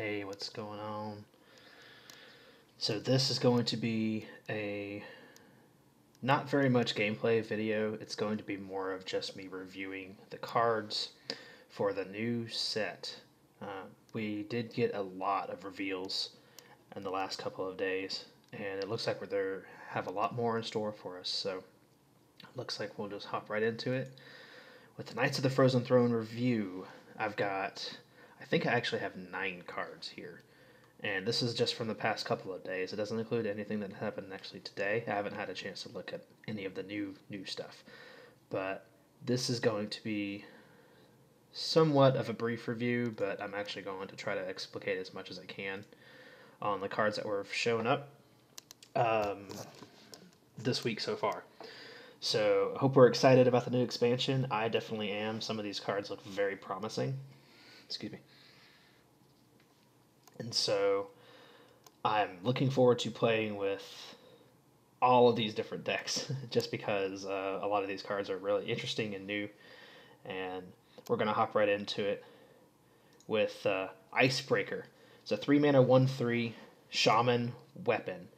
Hey, what's going on? So this is going to be a not very much gameplay video. It's going to be more of just me reviewing the cards for the new set. We did get a lot of reveals in the last couple of days, and it looks like we're there have a lot more in store for us. So it looks like we'll just hop right into it with the Knights of the Frozen Throne review. I think I actually have 9 cards here. And this is just from the past couple of days. It doesn't include anything that happened actually today. I haven't had a chance to look at any of the new stuff. But this is going to be somewhat of a brief review, but I'm actually going to try to explicate as much as I can on the cards that were showing up this week so far. So I hope we're excited about the new expansion. I definitely am. Some of these cards look very promising. Excuse me. And so I'm looking forward to playing with all of these different decks just because a lot of these cards are really interesting and new. And we're going to hop right into it with Icebreaker. It's a 3-mana 1/3 Shaman weapon.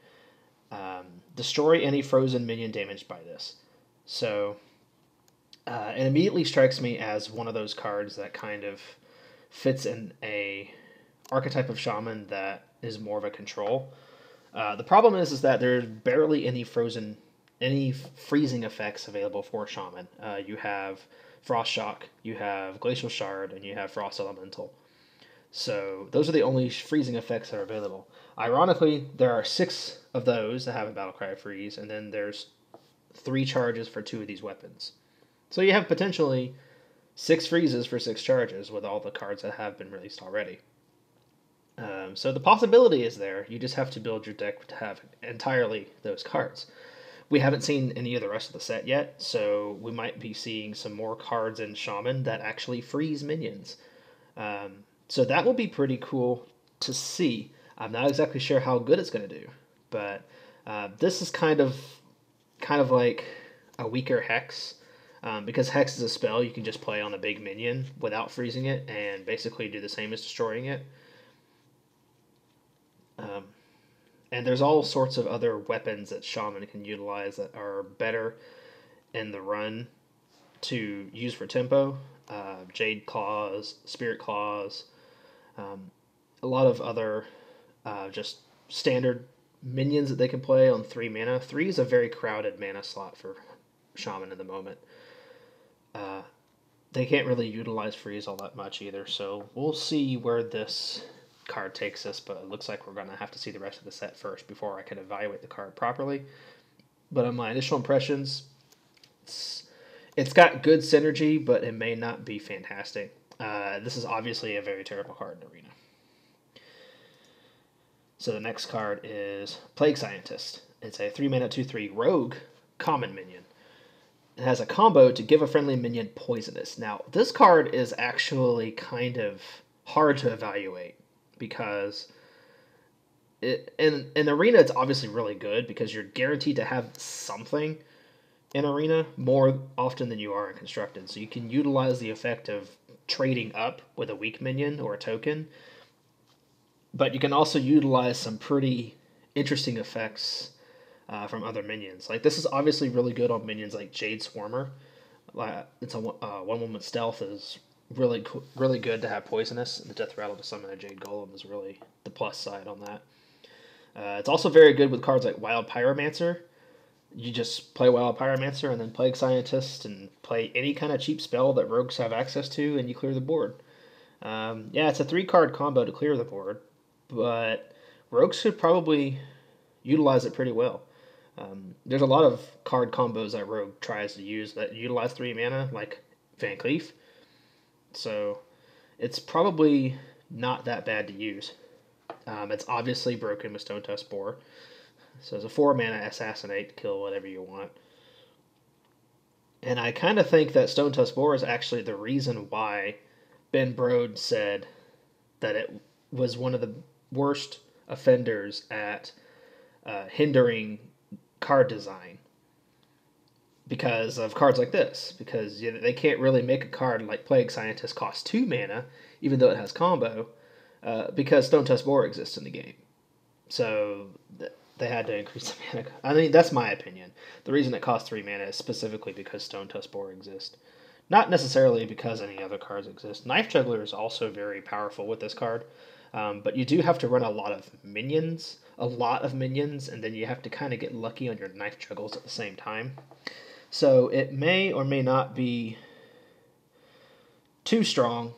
Destroy any frozen minion damaged by this. So it immediately strikes me as one of those cards that kind of fits in a archetype of shaman that is more of a control. The problem is that there's barely any freezing effects available for shaman. You have Frost Shock, you have Glacial Shard, and you have Frost Elemental. So those are the only freezing effects that are available. Ironically, there are 6 of those that have a Battlecry freeze, and then there's 3 charges for 2 of these weapons. So you have potentially 6 freezes for 6 charges with all the cards that have been released already. So the possibility is there. You just have to build your deck to have entirely those cards. We haven't seen any of the rest of the set yet, so we might be seeing some more cards in Shaman that actually freeze minions. So that will be pretty cool to see. I'm not exactly sure how good it's going to do, but this is kind of like a weaker Hex. Because Hex is a spell you can just play on a big minion without freezing it and basically do the same as destroying it. And there's all sorts of other weapons that Shaman can utilize that are better in the run to use for tempo. Jade Claws, Spirit Claws, a lot of other just standard minions that they can play on 3 mana. 3 is a very crowded mana slot for Shaman in the moment. They can't really utilize freeze all that much either, so we'll see where this card takes us, but it looks like we're going to have to see the rest of the set first before I can evaluate the card properly. But on my initial impressions, it's got good synergy, but it may not be fantastic. This is obviously a very terrible card in Arena. So the next card is Plague Scientist. It's a 3-mana 2/3 rogue common minion. It has a combo to give a friendly minion poisonous. Now, this card is actually kind of hard to evaluate because in Arena it's obviously really good because you're guaranteed to have something in Arena more often than you are in Constructed. So you can utilize the effect of trading up with a weak minion or a token, but you can also utilize some pretty interesting effects from other minions. Like, this is obviously really good on minions like Jade Swarmer. It's a 1/1 with stealth is really good to have poisonous. And the Death Rattle to summon a Jade Golem is really the plus side on that. It's also very good with cards like Wild Pyromancer. You just play Wild Pyromancer and then Plague Scientist and play any kind of cheap spell that rogues have access to, and you clear the board. Yeah, it's a 3-card combo to clear the board, but rogues should probably utilize it pretty well. There's a lot of card combos that Rogue tries to use that utilize 3 mana, like Van Cleef. So it's probably not that bad to use. It's obviously broken with Stone Tusk Boar. So it's a 4-mana Assassinate to kill whatever you want. And I kind of think that Stone Tusk Boar is actually the reason why Ben Brode said that it was one of the worst offenders at hindering card design because of cards like this, because they can't really make a card like Plague Scientist cost 2 mana even though it has combo, because Stone Tusk Boar exists in the game. So they had to increase the mana. I mean, that's my opinion. The reason it costs 3 mana is specifically because Stone Tusk Boar exists. Not necessarily because any other cards exist. Knife Juggler is also very powerful with this card, but you do have to run a lot of minions, and then you have to kind of get lucky on your Knife Juggles at the same time. So it may or may not be too strong,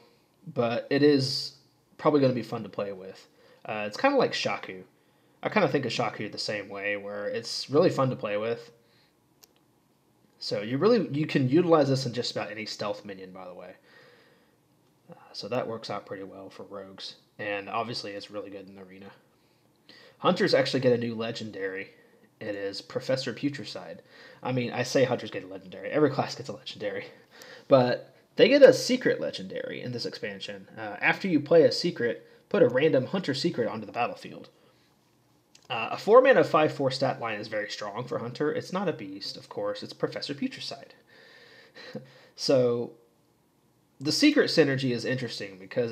but it is probably going to be fun to play with. It's kind of like Shaku. I kind of think of Shaku the same way, where it's really fun to play with. So you can utilize this in just about any stealth minion, by the way. So that works out pretty well for rogues, and obviously it's really good in Arena. Hunters actually get a new legendary. It is Professor Putricide. I mean, I say hunters get a legendary. Every class gets a legendary, but they get a secret legendary in this expansion. After you play a secret, put a random hunter secret onto the battlefield. A 4-mana 5/4 stat line is very strong for Hunter. It's not a beast, of course. It's Professor Putricide. So the secret synergy is interesting because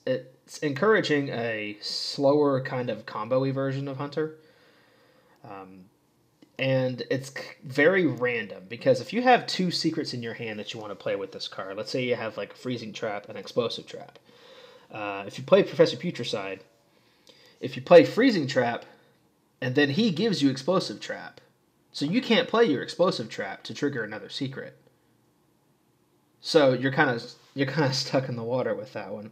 it's encouraging a slower kind of combo-y version of Hunter. And it's very random because if you have 2 secrets in your hand that you want to play with this card, let's say you have like a Freezing Trap and Explosive Trap. If you play Professor Putricide, if you play Freezing Trap, and then he gives you Explosive Trap. So you can't play your Explosive Trap to trigger another secret. So you're kind of stuck in the water with that one.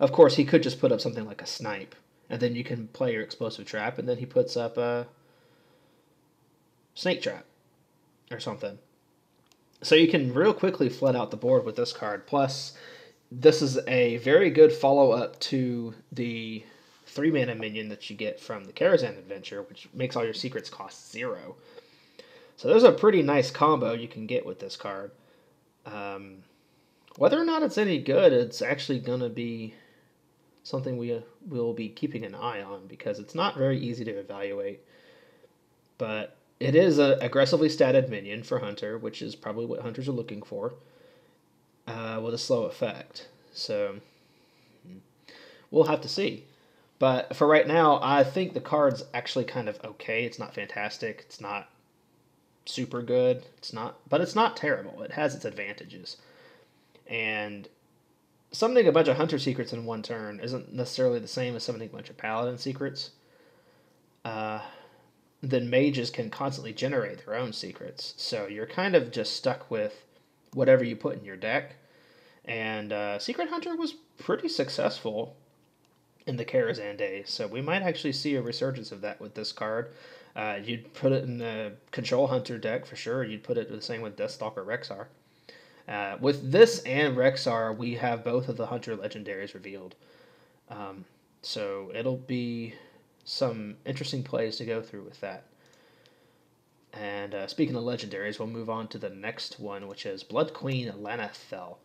Of course, he could just put up something like a Snipe, and then you can play your Explosive Trap, and then he puts up a Snake Trap or something. So you can real quickly flood out the board with this card. Plus, this is a very good follow-up to the 3-mana minion that you get from the Karazhan adventure, which makes all your secrets cost 0. So there's a pretty nice combo you can get with this card. Whether or not it's any good, it's actually going to be something we will be keeping an eye on because it's not very easy to evaluate. But it is an aggressively statted minion for Hunter, which is probably what Hunters are looking for, with a slow effect. So we'll have to see. But for right now, I think the card's actually kind of okay. It's not fantastic. It's not super good. But it's not terrible. It has its advantages. And summoning a bunch of Hunter secrets in one turn isn't necessarily the same as summoning a bunch of Paladin secrets. Then mages can constantly generate their own secrets. So you're kind of just stuck with whatever you put in your deck. And Secret Hunter was pretty successful in the Karazhan days, so we might actually see a resurgence of that with this card. You'd put it in the Control Hunter deck for sure. You'd put it the same with Deathstalker Rexar. With this and Rexar, we have both of the Hunter legendaries revealed. So it'll be some interesting plays to go through with that. And speaking of legendaries, we'll move on to the next one, which is Blood Queen Lana'thel.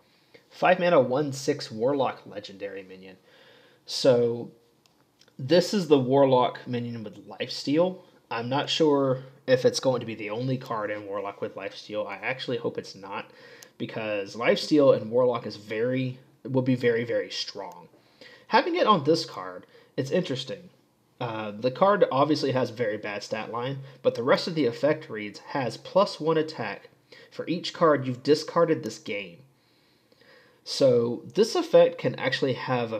5-mana 1/6 Warlock legendary minion. So this is the Warlock minion with Lifesteal. I'm not sure if it's going to be the only card in Warlock with Lifesteal. I actually hope it's not, because Lifesteal in Warlock will be very, very strong. Having it on this card, it's interesting. The card obviously has a very bad stat line, but the rest of the effect reads has +1 attack for each card you've discarded this game. So this effect can actually have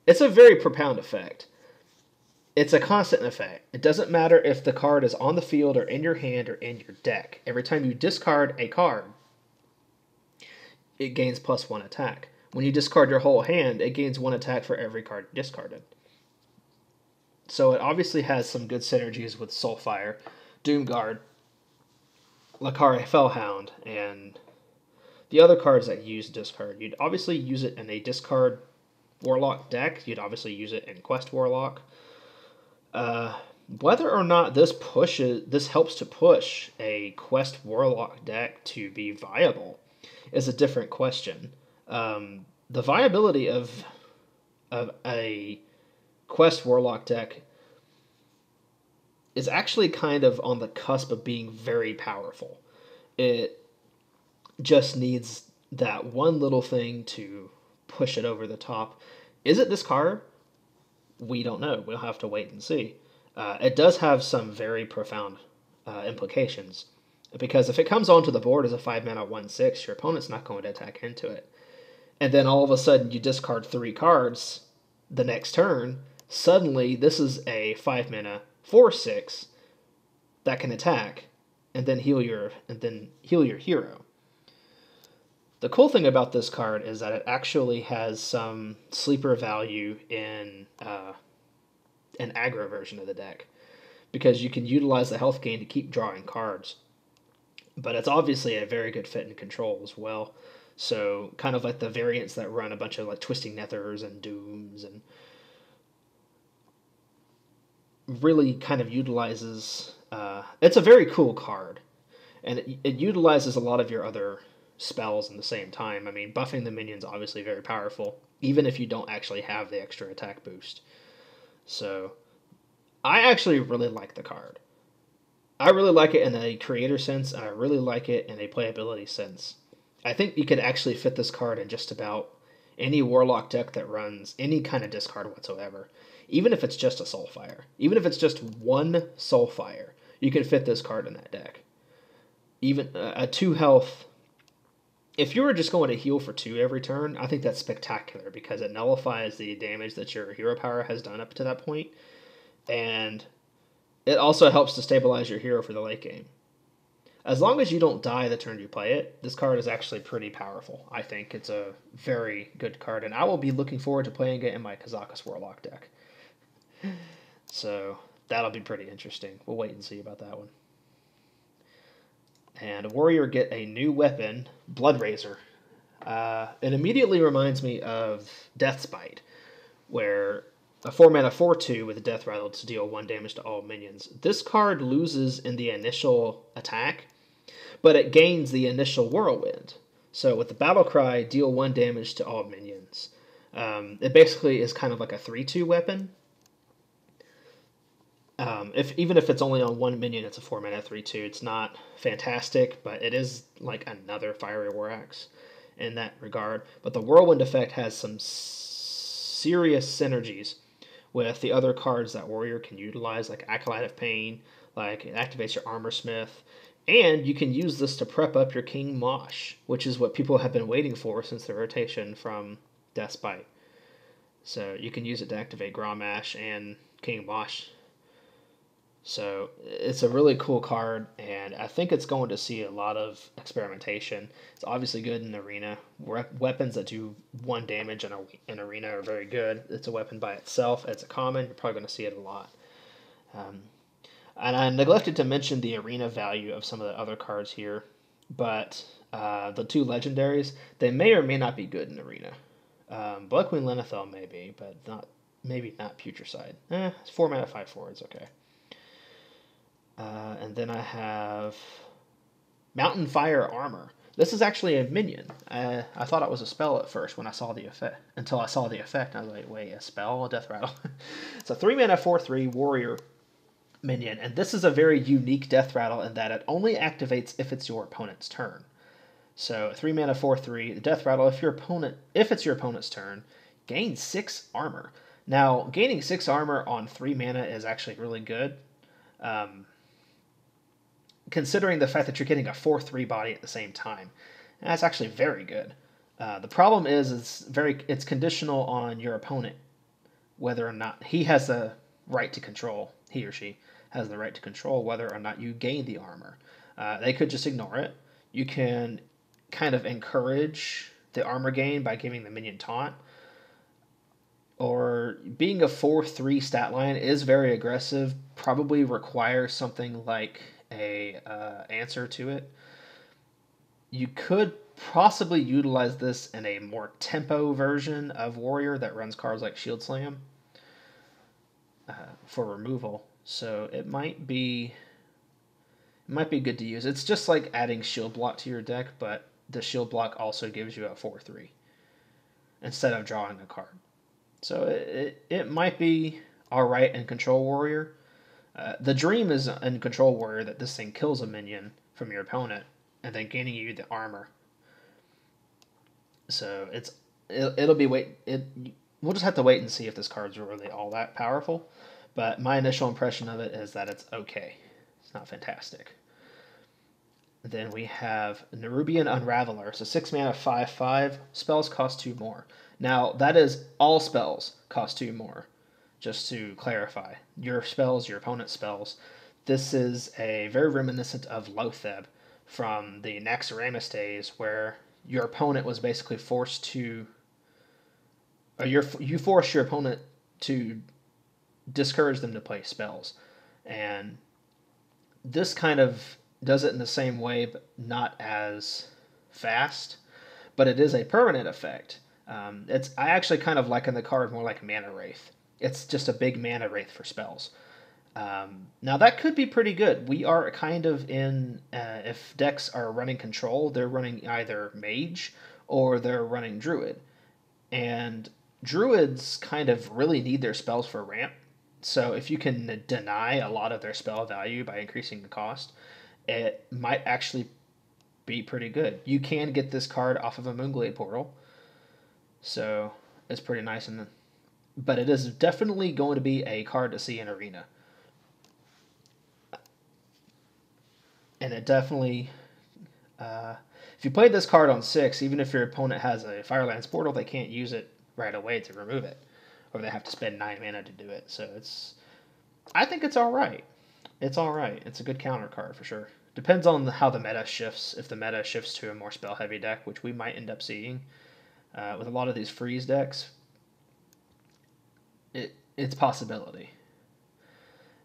it's a very profound effect. It's a constant effect. It doesn't matter if the card is on the field or in your hand or in your deck. Every time you discard a card, it gains +1 attack. When you discard your whole hand, it gains 1 attack for every card discarded. So it obviously has some good synergies with Soulfire, Doomguard, Lakari Fellhound, and the other cards that use discard. You'd obviously use it in a discard Warlock deck. You'd obviously use it in Quest Warlock. Whether or not this helps to push a Quest Warlock deck to be viable is a different question. The viability of a Quest Warlock deck is actually kind of on the cusp of being very powerful. It just needs that one little thing to push it over the top. Is it this card? We don't know. We'll have to wait and see. It does have some very profound implications, because if it comes onto the board as a 5-mana 1/6, your opponent's not going to attack into it. And then all of a sudden you discard 3 cards the next turn. Suddenly this is a 5-mana 4/6 that can attack and then heal your hero. The cool thing about this card is that it actually has some sleeper value in an aggro version of the deck, because you can utilize the health gain to keep drawing cards. But it's obviously a very good fit in control as well. So kind of like the variants that run a bunch of like Twisting Nethers and Dooms, and really kind of utilizes... it's a very cool card, and it utilizes a lot of your other spells in the same time. I mean, buffing the minions obviously very powerful, even if you don't actually have the extra attack boost. So I actually really like the card. I really like it in a creator sense, and I really like it in a playability sense. I think you could actually fit this card in just about any Warlock deck that runs any kind of discard whatsoever. Even if it's just a Soulfire. Even if it's just one Soulfire, you can fit this card in that deck. Even a 2 health... If you were just going to heal for 2 every turn, I think that's spectacular, because it nullifies the damage that your hero power has done up to that point, and it also helps to stabilize your hero for the late game. As long as you don't die the turn you play it, this card is actually pretty powerful. I think it's a very good card, and I will be looking forward to playing it in my Kazakus Warlock deck. So that'll be pretty interesting. We'll wait and see about that one. And a warrior get a new weapon, Blood Razor. It immediately reminds me of Death's Bite, where a 4-mana 4/2 with a Death Rattle to deal 1 damage to all minions. This card loses in the initial attack, but it gains the initial Whirlwind. So with the Battle Cry, deal 1 damage to all minions. It basically is kind of like a 3/2 weapon. Even if it's only on 1 minion, it's a 4-mana 3/2. It's not fantastic, but it is like another Fiery War Axe in that regard. But the Whirlwind effect has some serious synergies with the other cards that Warrior can utilize, like Acolyte of Pain, like it activates your Armor Smith, and you can use this to prep up your King Mosh, which is what people have been waiting for since the rotation from Death's Bite. So you can use it to activate Grommash and King Mosh. So it's a really cool card, and I think it's going to see a lot of experimentation. It's obviously good in Arena. Weapons that do 1 damage in Arena are very good. It's a weapon by itself. It's a common. You're probably going to see it a lot. And I neglected to mention the Arena value of some of the other cards here, but the 2 legendaries, they may or may not be good in Arena. Blood Queen Lana'thel may be, but maybe not Putricide. It's 4-mana 5/4. It's okay. And then I have Mountainfire Armor. This is actually a minion. I thought it was a spell at first when I saw the effect. Until I saw the effect, I was like, wait, a spell? A Death Rattle? It's a 3-mana 4/3 warrior minion, and this is a very unique Death Rattle in that it only activates if it's your opponent's turn. So 3-mana 4/3, the Death Rattle, if it's your opponent's turn, gains 6 armor. Now, gaining 6 armor on 3 mana is actually really good. Considering the fact that you're getting a 4/3 body at the same time. And that's actually very good. The problem is it's conditional on your opponent, whether or not he has the right to control, he or she has the right to control whether or not you gain the armor. They could just ignore it. You can kind of encourage the armor gain by giving the minion taunt. Or being a 4/3 stat line is very aggressive, probably requires something like a answer to it. You could possibly utilize this in a more tempo version of Warrior that runs cards like Shield Slam for removal. So it might be good to use. It's just like adding Shield Block to your deck, but the Shield Block also gives you a 4/3 instead of drawing a card. So it might be alright in Control Warrior. The dream is in Control Warrior that this thing kills a minion from your opponent and then gaining you the armor. So it we'll just have to wait and see if this card's really all that powerful. But my initial impression of it is that it's okay. It's not fantastic. Then we have Nerubian Unraveler. So 6 mana, 5/5. Spells cost 2 more. Now, that is all spells cost 2 more, just to clarify. Your spells, your opponent's spells. This is a very reminiscent of Lotheb from the Naxxramas days, where your opponent was basically forced to... Or you forced your opponent to discourage them to play spells. And this kind of does it in the same way, but not as fast. But it is a permanent effect. I actually kind of liken the card more like Mana Wraith. It's just a big Mana Wraith for spells. Now that could be pretty good. We are kind of in, if decks are running control, they're running either Mage or they're running Druid. And Druids kind of really need their spells for ramp. So if you can deny a lot of their spell value by increasing the cost, it might actually be pretty good. You can get this card off of a Moonglade portal, so it's pretty nice. But it is definitely going to be a card to see in Arena. And it definitely, if you play this card on 6, even if your opponent has a Firelands portal, they can't use it right away to remove it, or they have to spend 9 mana to do it. So I think it's all right. It's all right. It's a good counter card for sure. Depends on how the meta shifts. If the meta shifts to a more spell heavy deck, which we might end up seeing with a lot of these freeze decks, it's a possibility.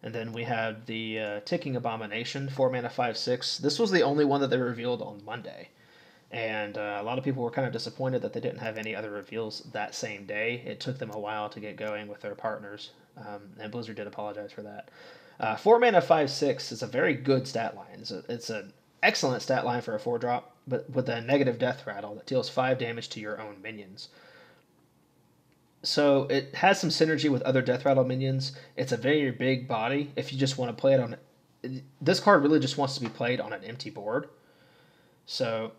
And then we have the Ticking Abomination, 4 mana, 5/6. This was the only one that they revealed on Monday. And a lot of people were kind of disappointed that they didn't have any other reveals that same day. It took them a while to get going with their partners, and Blizzard did apologize for that. 4 mana, 5/6 is a very good stat line. It's an excellent stat line for a 4-drop, but with a negative death rattle that deals 5 damage to your own minions. So it has some synergy with other death rattle minions. It's a very big body. If you just want to play it on... This card really just wants to be played on an empty board. So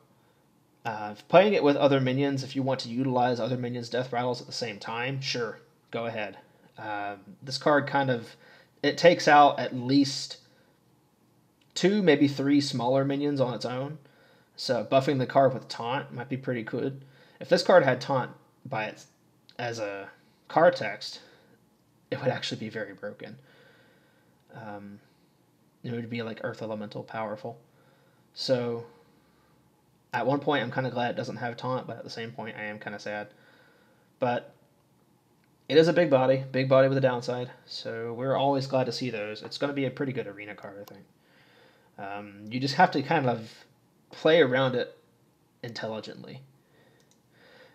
playing it with other minions, if you want to utilize other minions' death rattles at the same time, sure, go ahead. This card kind of... It takes out at least 2, maybe 3 smaller minions on its own. So buffing the card with Taunt might be pretty good. If this card had Taunt as a card text, it would actually be very broken. It would be like Earth Elemental powerful. So at one point I'm kind of glad it doesn't have Taunt, but at the same point I am kind of sad. But it is a big body with a downside, so we're always glad to see those. It's going to be a pretty good arena card, I think. You just have to kind of play around it intelligently.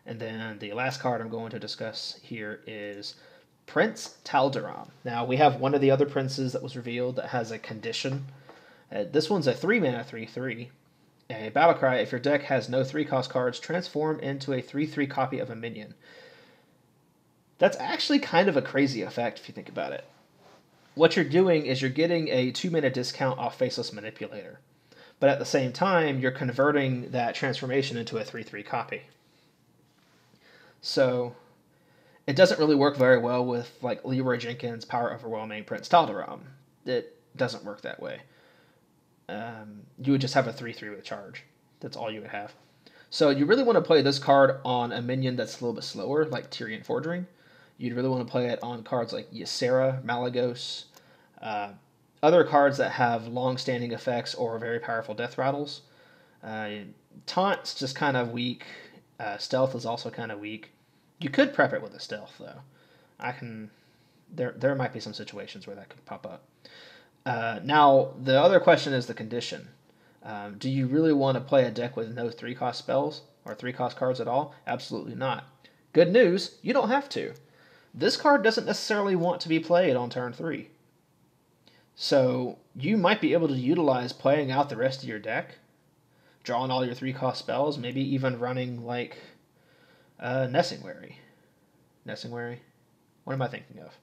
And then the last card I'm going to discuss here is Prince Taldaram. Now, we have one of the other princes that was revealed that has a condition. This one's a 3 mana, 3/3. A battlecry, if your deck has no 3-cost cards, transform into a 3/3 copy of a minion. That's actually kind of a crazy effect if you think about it. What you're doing is you're getting a 2-mana discount off Faceless Manipulator. But at the same time, you're converting that transformation into a 3/3 copy. So it doesn't really work very well with like Leroy Jenkins' Power Overwhelming Prince Taldaram. It doesn't work that way. You would just have a 3/3 with charge. That's all you would have. So you really want to play this card on a minion that's a little bit slower, like Tyrian Forgering. You'd really want to play it on cards like Ysera, Malagos, other cards that have long-standing effects or very powerful death rattles. Taunt's just kind of weak. Stealth is also kind of weak. You could prep it with a stealth, though. There might be some situations where that could pop up. Now, the other question is the condition. Do you really want to play a deck with no 3-cost spells or 3-cost cards at all? Absolutely not. Good news, you don't have to. This card doesn't necessarily want to be played on turn 3. So you might be able to utilize playing out the rest of your deck, drawing all your 3-cost spells, maybe even running like Nessingwary. Nessingwary? What am I thinking of?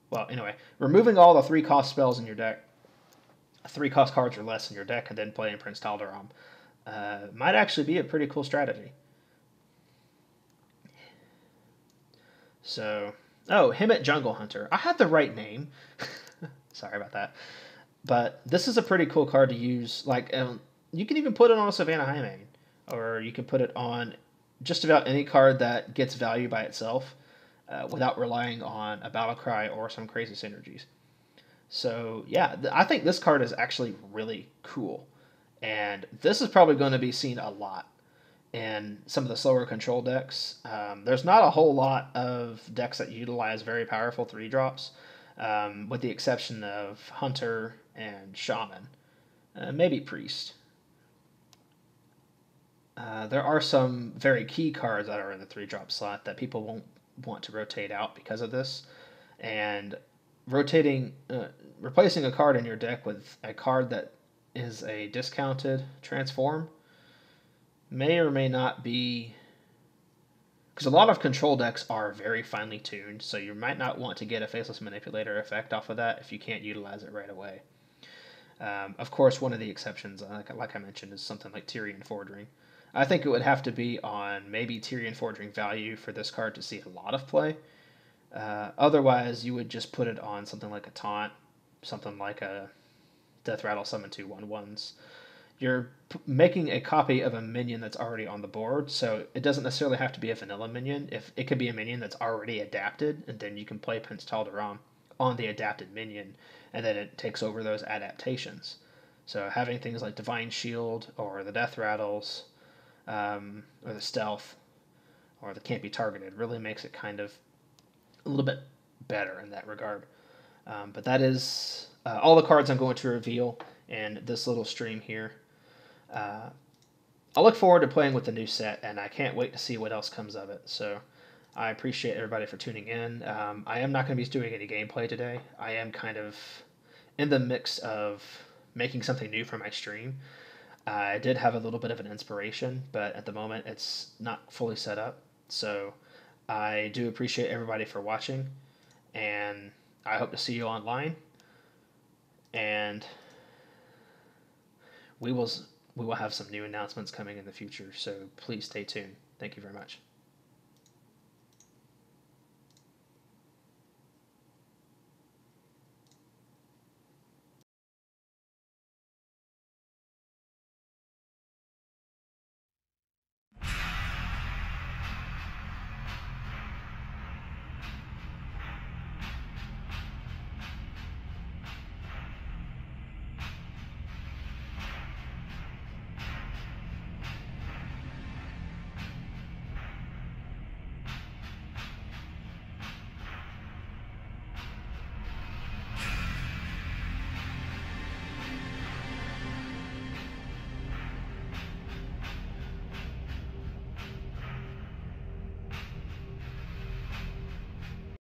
Well, anyway, removing all the 3-cost spells in your deck, 3-cost cards or less in your deck, and then playing Prince Taldaram might actually be a pretty cool strategy. So, oh, Hemet Jungle Hunter. I had the right name. Sorry about that. But this is a pretty cool card to use. Like, you can even put it on a Savannah Highmane, or you can put it on just about any card that gets value by itself without relying on a battle cry or some crazy synergies. So yeah, I think this card is actually really cool, and this is probably going to be seen a lot in some of the slower control decks. There's not a whole lot of decks that utilize very powerful 3-drops, with the exception of Hunter and Shaman, maybe Priest. There are some very key cards that are in the 3-drop slot that people won't want to rotate out because of this, and replacing a card in your deck with a card that is a discounted transform may or may not be, because a lot of control decks are very finely tuned, so you might not want to get a Faceless Manipulator effect off of that if you can't utilize it right away. Of course, one of the exceptions, like I mentioned, is something like Tyrian Forging. I think it would have to be on maybe Tyrian Forging value for this card to see a lot of play. Otherwise, you would just put it on something like a Taunt, something like a Death Rattle Summon 2/1/1s. You're making a copy of a minion that's already on the board, so it doesn't necessarily have to be a vanilla minion. If it could be a minion that's already adapted, and then you can play Prince Taldaram on the adapted minion, and then it takes over those adaptations. So having things like Divine Shield or the Death Rattles, or the Stealth, or the Can't Be Targeted really makes it kind of a little bit better in that regard. But that is all the cards I'm going to reveal in this little stream here. I look forward to playing with the new set, and I can't wait to see what else comes of it. So I appreciate everybody for tuning in. I am not going to be doing any gameplay today. I am kind of in the mix of making something new for my stream. I did have a little bit of an inspiration, but at the moment it's not fully set up. So I do appreciate everybody for watching, and I hope to see you online. And we will have some new announcements coming in the future, so please stay tuned. Thank you very much.